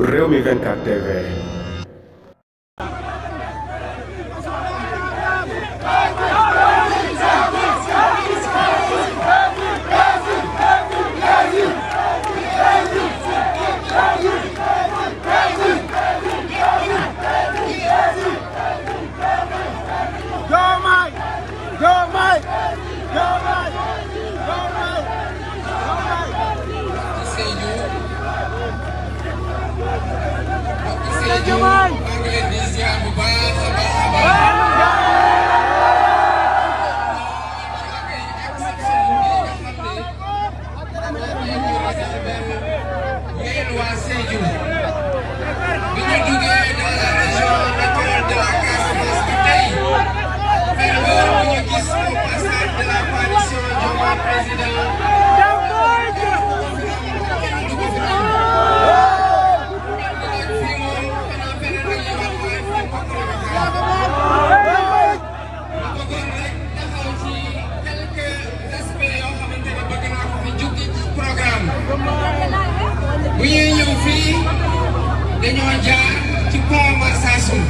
Rewmi 24 TV. bu ñuy ñëw fii dañoo jaar ci pont Marsassoum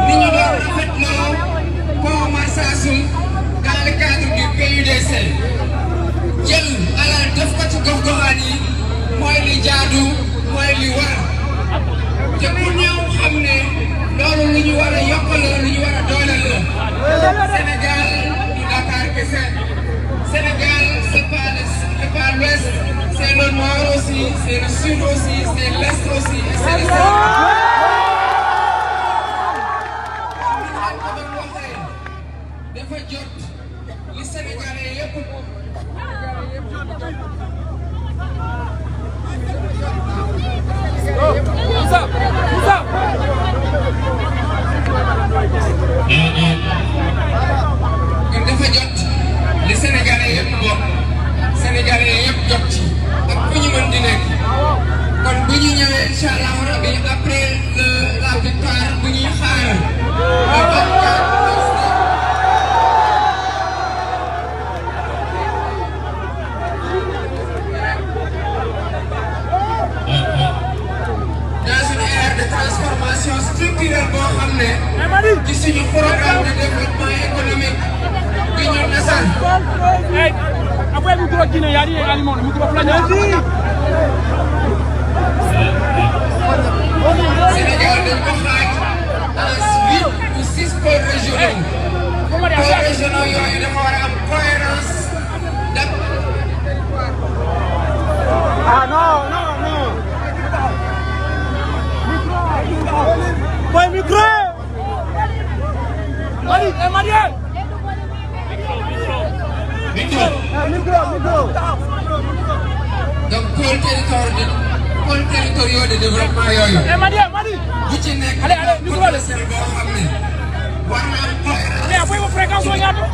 ni ñu doon rafetloo pont Marsassoum dans le cadre du PUDC jël alal def ko ci gox-goxaan yi mooy li jaadu mooy li war te ku ñëw xam ne loolu lu ñu war a yokk la lu ñu war a dooleel la Sénégal du Dakar kese Sénégal c'est pas l'ouest, c'est le nord aussi, c'est le sud aussi, c'est l'est aussi, et c'est le centre. dafa jot li Sénégalais yëpp kon dafa jot li Sénégalais yëpp bokk Sénégalais yëpp jot ci ak fu ñu mën di nekk kon bu ñu ñëwee incha allah rabi après la victoire bu ñuy xaar dans une ère de transformation structurelle boo xam ne ci suñu programme de développement économique bi ñu nasal. Après, nous devons dîner, il y a des aliments, nous devons planer. Sénégal dañ ko xaaj en 8 ou 6 pôles régionaux. Pôles régionaux yooyu dafa war a am cohérence d' Ah non, non, non. Micro. Marielle. donc pôle territoriaux de développement yooyu. bu ci nekk potentiel boo xam ne war na am cohérence. Mais après, vos fréquences sont ñaata.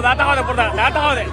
daa taxaw de pourtant daa taxaw de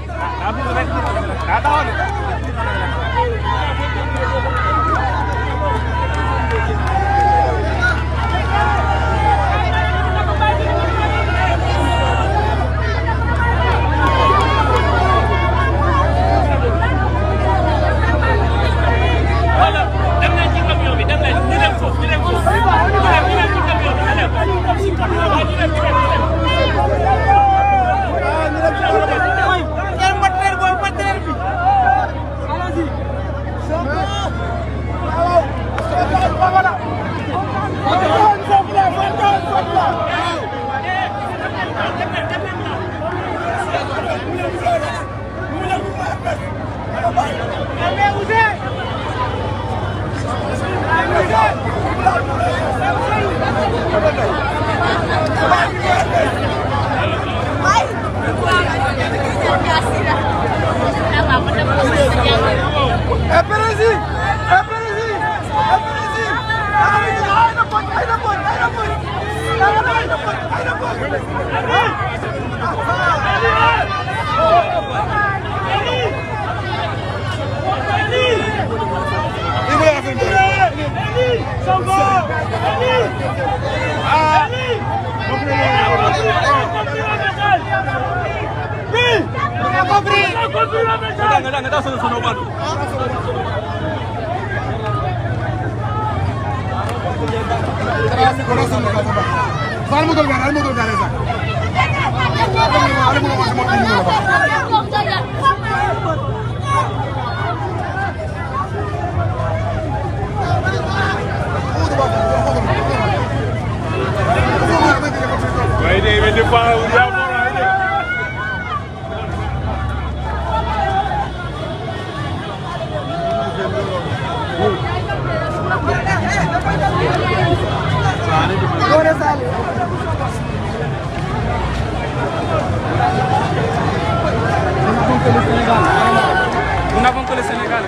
Nous n'avons que le Sénégal.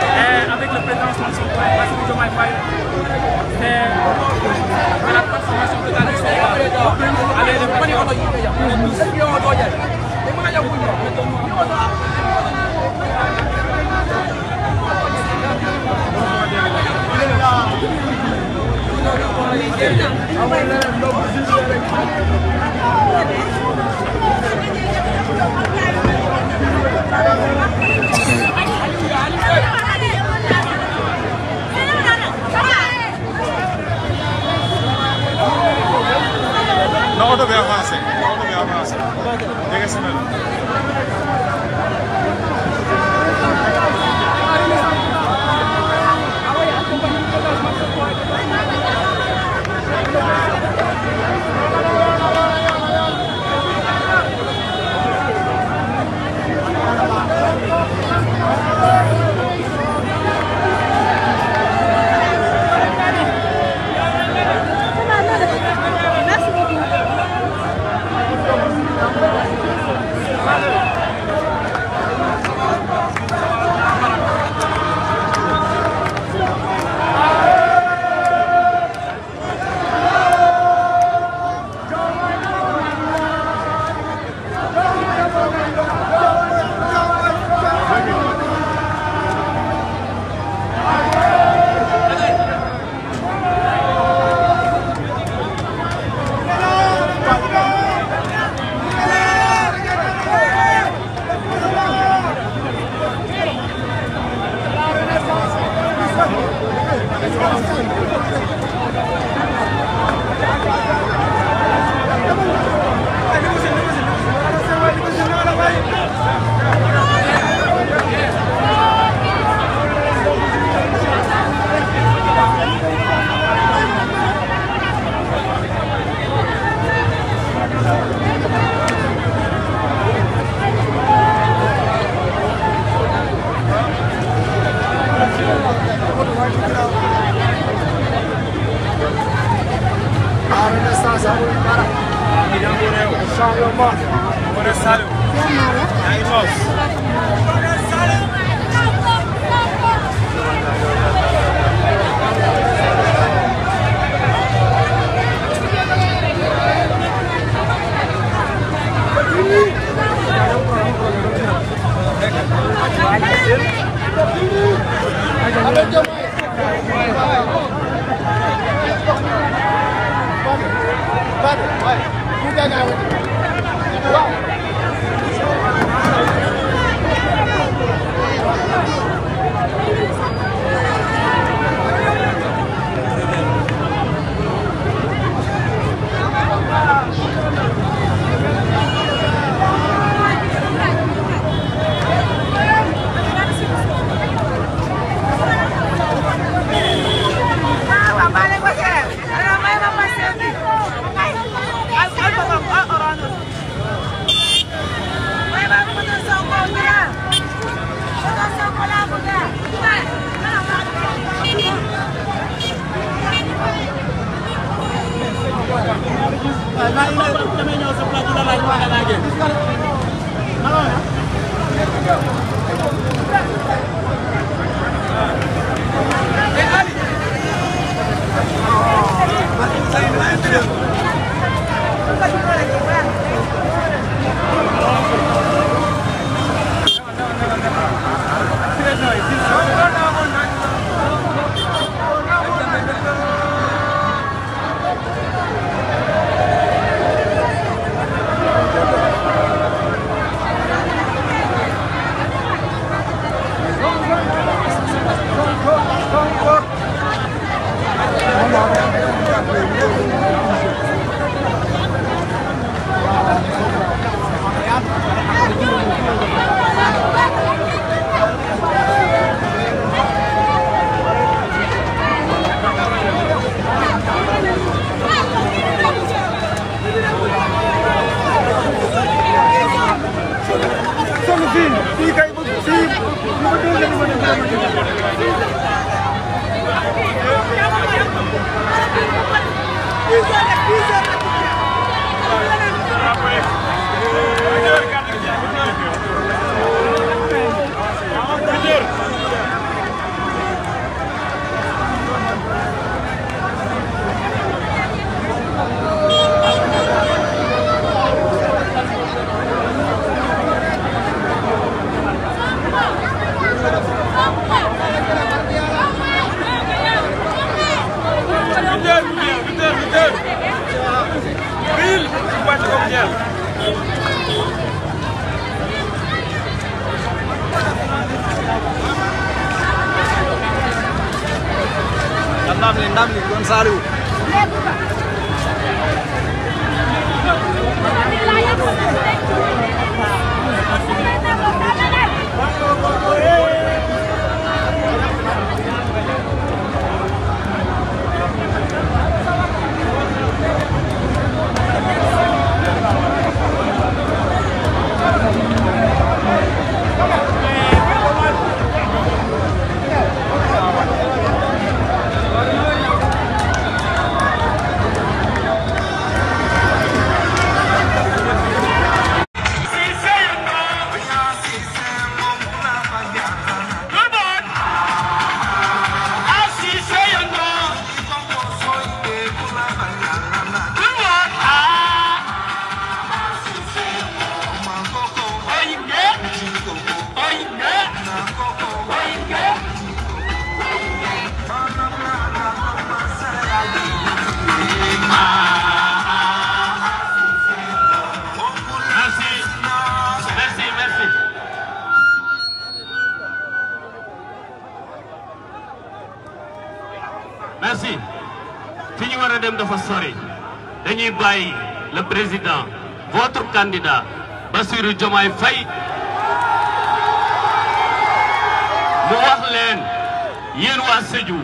Et avec le président Bassirou Diomaye Faye, c'est la transformation totale du Sénégal. Allez, Non, on devait avancer. Dégagez-le. Ndam li kon Saliou merci fi ñu war a dem dafa sori dañuy bàyyi le président votre candidat Bassirou Diomaye Faye mu wax leen yéen waa Sédhiou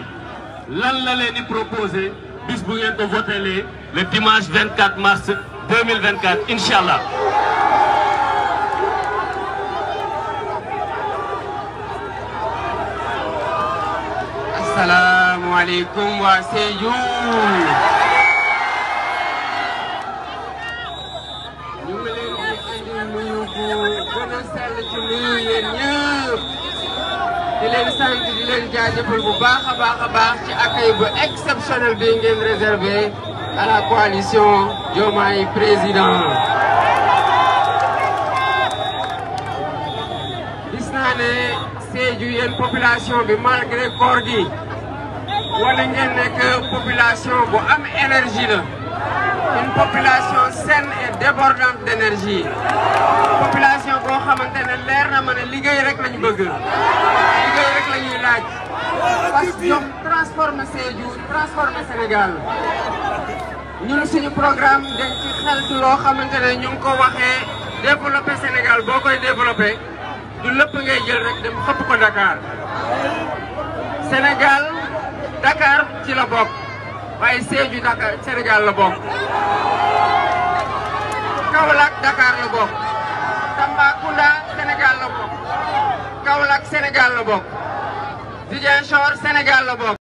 lan la leen di proposer bis bu ngeen ko votelee le dimanche 24 mars 2024 inchallah. Assalamualaikum waa Sédhiou ñu ngi leen di indi nuyu bu gën a sell ci nuyu yéen ñëpp di leen sant di leen jaajëfal bu baax a baax ci accueil bu exceptionnel bi ngeen réservé à la coalition Diomaye Président. gis naa ne Sédhiou yéen population bi malgré koor gi wala ngeen nekk population bu am énergie la une population saine et débordante d'énergie population boo xamante ne leer na ma ne liggéey rek lañu bëgg liggéey rek la ñuy laaj parce que ñoom transformer Sédhiou transformer Sénégal ñun suñu programme dañ ci xeltu loo xamante ne ñu ngi ko waxee développer Sénégal boo koy développer du lépp ngay jël rek dem xëpp ko Dakar Sénégal Dakar ci la bokk waaye Sédhiou Dakar Sénégal la bokk Kaolack Dakar la bokk Tambacounda Sénégal la bokk Kaolack Sénégal la bokk Ziguinchor Sénégal la bokk